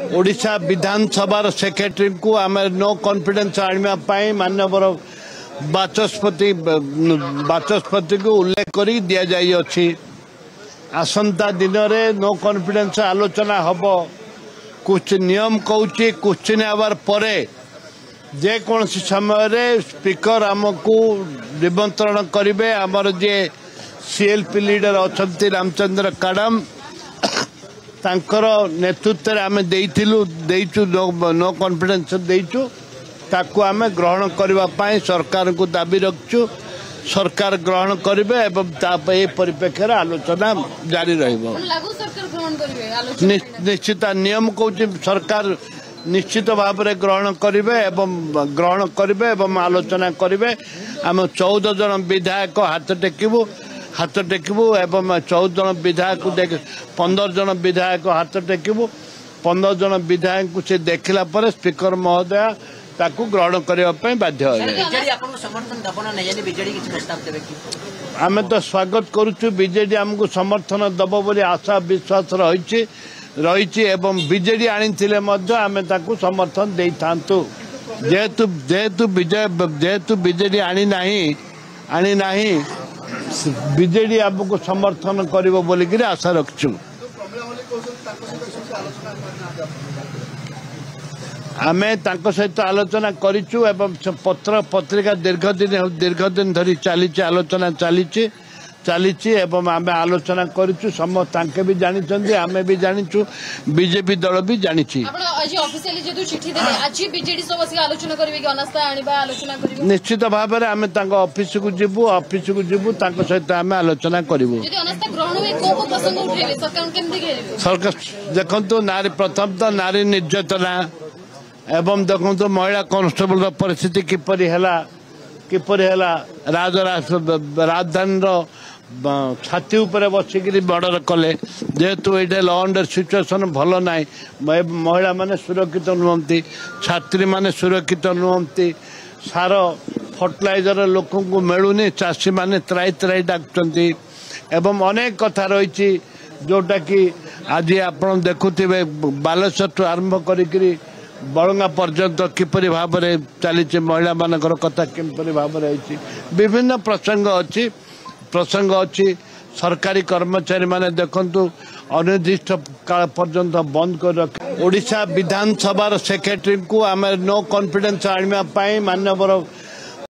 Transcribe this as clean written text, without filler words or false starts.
ओडिशा विधानसभा secretary को आम no confidence आने मानवर बाचस्पति को उल्लेख कर दि जाइए। आसंता दिन में नो कॉन्फिडेंस आलोचना हम कुछ नियम कौची क्वेश्चन आवर परे जे कौन समय स्पीकर आमको निमंत्रण करेंगे। आमर जे सीएलपी लीडर अच्छा रामचंद्र काडम तांकर नेतृत्व में आम देचु नो कॉन्फिडेंस देचु ताकू आम ग्रहण करने सरकार को दाबी रखु। सरकार ग्रहण करेंगे एवं परिप्रेक्षी आलोचना जारी निश्चित नियम कौन सरकार निश्चित भाव में ग्रहण करेंगे एवं आलोचना करेंगे। आम 14 जन विधायक हाथ टेकबू एवं 14 जन विधायक देख 15 जन विधायक हाथ टेकबू। 15 जन विधायक को से देखला पर स्पीकर महोदय ताकू ग्रहण करने बाध्य आम तो स्वागत करुचु। बीजेडी आमको समर्थन दब बोली आशा विश्वास रही एवं बीजेडी आनी आम ताकू समर्थन दे था जेहेतु बीजेडी आनी नहीं बीजेडी आमको समर्थन करिवो बोलिक आशा रखचु। आम सहित आलोचना करिचु एवं पत्र पत्रिका दीर्घ दिन धरी चली आलोचना चली एवं आम आलोचना करिचु। समस्त भी जानी आम भी जानीचु बीजेपी दल भी जानी। निश्चित भाव में आम ऑफिस को जीवु सहित आम आलोचना करूँ। सरकार देखु नारी प्रथम तो नारी निर्यातना एवं देखो महिला कांस्टेबल परिस्थिति किपरि है राजधानी छाती उपर बसिक मर्डर कले जेहेतु ये लॉ एंड सिचुएशन भल ना महिला माने सुरक्षित नुहति छात्री माने सुरक्षित नुहति सार फर्टिलाइजर लोक को मिलूनी चाषी माने त्राई डाकुंट एवं अनेक कथा रही जोटा कि आज आप देखुवे बालेश्वर ठू आरंभ करी बड़ंगा पर्यंत किपरि भाव में चली महिला मानकर कथा किपरि भाव में विभिन्न प्रसंग अच्छी सरकारी कर्मचारी माने देखंतु अनिर्दिष्ट काल पर्यंत बंद कर रखे। ओडिशा विधानसभा सेक्रेटरी को आम नो कॉन्फिडेंस आने मानवर